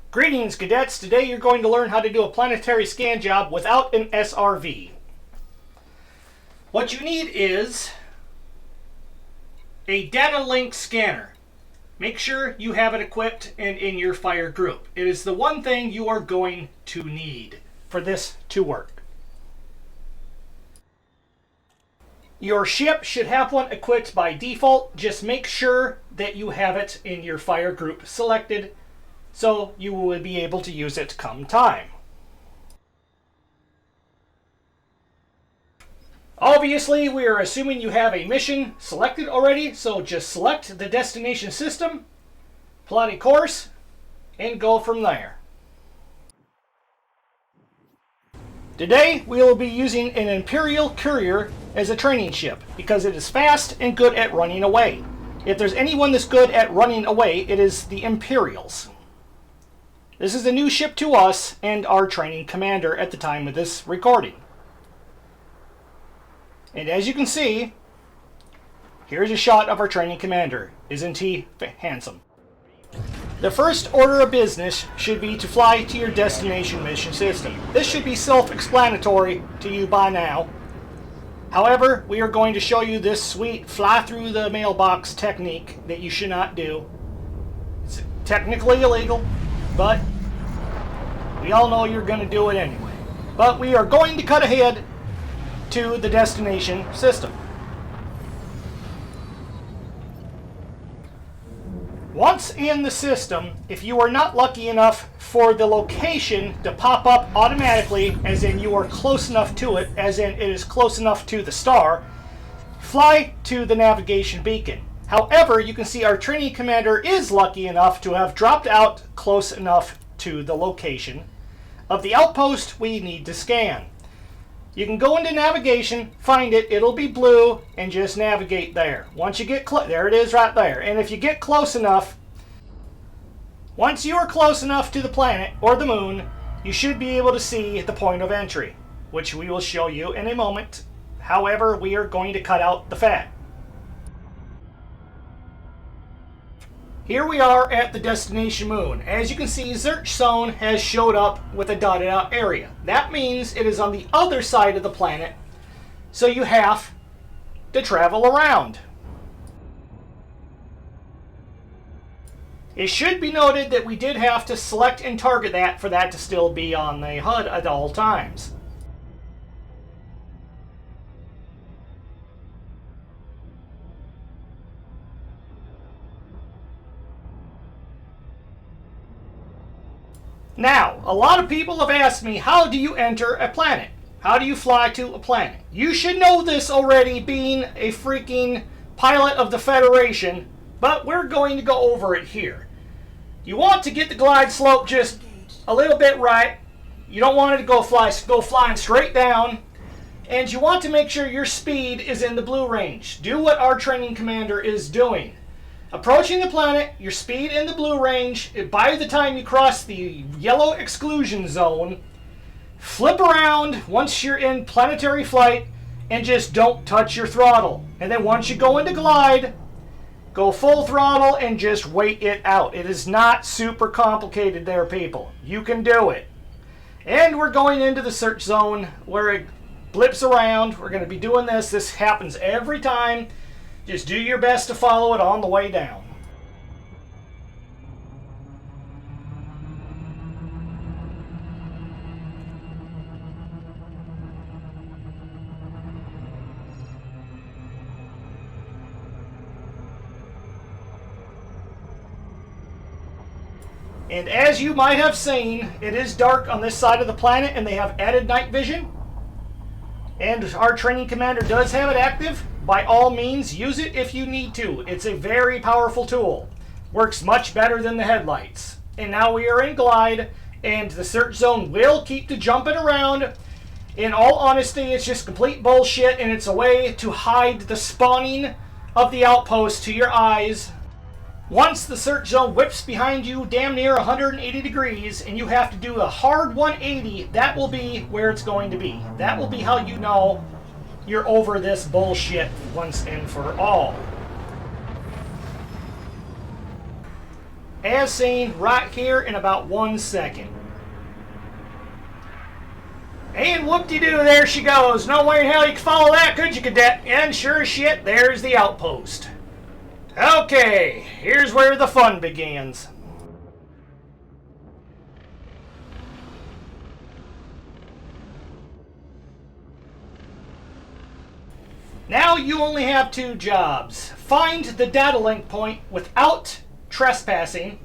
Greetings, cadets. Today you're going to learn how to do a planetary scan job without an SRV. What you need is a data link scanner. Make sure you have it equipped and in your fire group. It is the one thing you are going to need for this to work. Your ship should have one equipped by default. Just make sure that you have it in your fire group selected, so you will be able to use it come time. Obviously, we are assuming you have a mission selected already, so just select the destination system, plot a course, and go from there. Today, we will be using an Imperial Courier as a training ship because it is fast and good at running away. If there's anyone that's good at running away, it is the Imperials. This is a new ship to us and our training commander at the time of this recording. And as you can see, here's a shot of our training commander. Isn't he handsome? The first order of business should be to fly to your destination mission system. This should be self-explanatory to you by now. However, we are going to show you this sweet fly through the mailbox technique that you should not do. It's technically illegal, but we all know you're going to do it anyway. But we are going to cut ahead to the destination system. Once in the system, if you are not lucky enough for the location to pop up automatically, as in you are close enough to it, as in it is close enough to the star, fly to the navigation beacon. However, you can see our training commander is lucky enough to have dropped out close enough to the location of the outpost we need to scan. You can go into navigation, find it, it'll be blue, and just navigate there. Once you get there it is right there. And if you get close enough, once you are close enough to the planet or the moon, you should be able to see the point of entry, which we will show you in a moment. However, we are going to cut out the fat. Here we are at the destination moon. As you can see, search zone has showed up with a dotted out area. That means it is on the other side of the planet, so you have to travel around. It should be noted that we did have to select and target that for that to still be on the HUD at all times. Now, a lot of people have asked me, how do you enter a planet? How do you fly to a planet? You should know this already, being a freaking pilot of the Federation, but we're going to go over it here. You want to get the glide slope just a little bit right. You don't want it to go flying straight down. And you want to make sure your speed is in the blue range. Do what our training commander is doing. Approaching the planet, your speed in the blue range. By the time you cross the yellow exclusion zone, flip around once you're in planetary flight and just don't touch your throttle. And then once you go into glide, go full throttle and just wait it out. It is not super complicated there, people. You can do it. And we're going into the search zone where it blips around. We're going to be doing this. This happens every time. Just do your best to follow it on the way down. And as you might have seen, it is dark on this side of the planet and they have added night vision. And our training commander does have it active. By all means, use it if you need to. It's a very powerful tool. Works much better than the headlights. And now we are in glide, and the search zone will keep to jumping around. In all honesty, it's just complete bullshit, and it's a way to hide the spawning of the outpost to your eyes. Once the search zone whips behind you damn near 180 degrees and you have to do a hard 180, that will be where it's going to be. That will be how you know you're over this bullshit once and for all. as seen right here in about 1 second. And whoop-de-doo, there she goes. No way in hell you could follow that, could you, cadet? And sure as shit, there's the outpost. Okay, here's where the fun begins. Now you only have 2 jobs. Find the data link point without trespassing,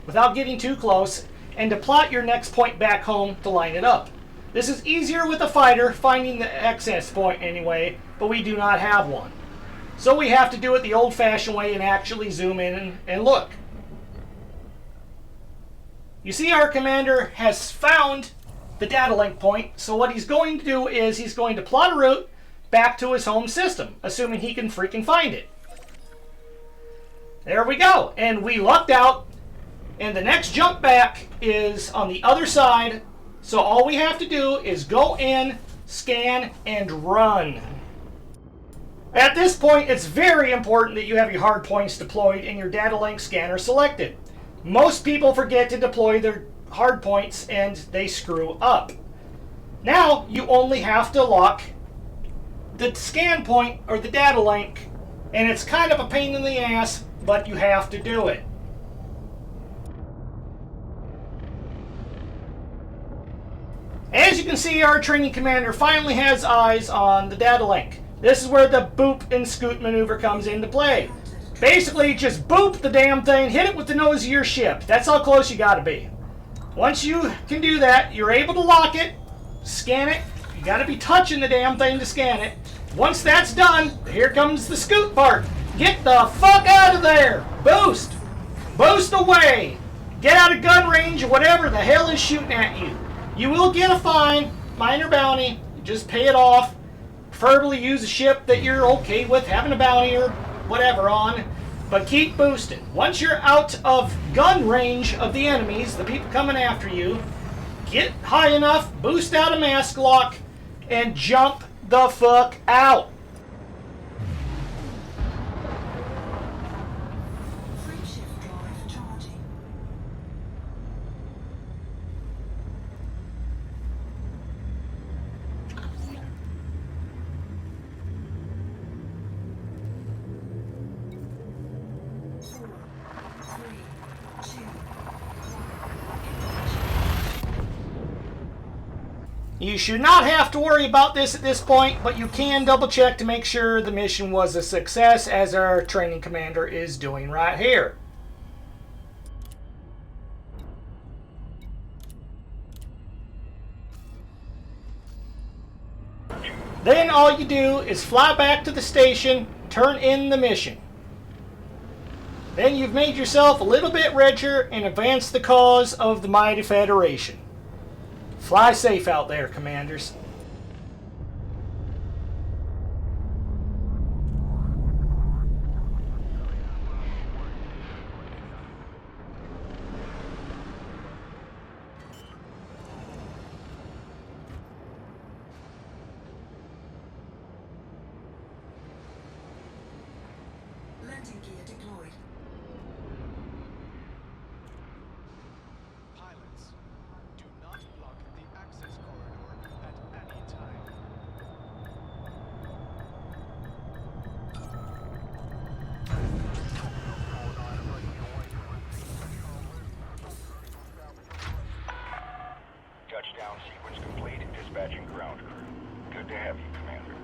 without getting too close, and to plot your next point back home to line it up. This is easier with a fighter, finding the access point anyway, but we do not have one. So we have to do it the old-fashioned way and actually zoom in and look. You see, our commander has found the data link point, so what he's going to do is he's going to plot a route back to his home system, assuming he can freaking find it. There we go, and we lucked out, and the next jump back is on the other side. So all we have to do is go in, scan, and run. At this point, it's very important that you have your hard points deployed and your data link scanner selected. Most people forget to deploy their hard points and they screw up. Now, you only have to lock the scan point or the data link, and it's kind of a pain in the ass, but you have to do it. As you can see, our training commander finally has eyes on the data link. This is where the boop and scoot maneuver comes into play. Basically, just boop the damn thing, hit it with the nose of your ship. That's how close you gotta be. Once you can do that, you're able to lock it, scan it. You gotta be touching the damn thing to scan it. Once that's done, here comes the scoot part. Get the fuck out of there! Boost! Boost away! Get out of gun range or whatever the hell is shooting at you. You will get a fine, minor bounty, just pay it off. Preferably use a ship that you're okay with having a bounty or whatever on, but keep boosting. Once you're out of gun range of the enemies, the people coming after you, get high enough, boost out a mask lock, and jump the fuck out. You should not have to worry about this at this point, but you can double check to make sure the mission was a success, as our training commander is doing right here. Then all you do is fly back to the station, turn in the mission. Then you've made yourself a little bit richer and advanced the cause of the mighty Federation. Fly safe out there, commanders. Landing gear deployed. Pilots, do not block the access corridor at any time. Touchdown sequence complete. Dispatching ground crew. Good to have you, Commander.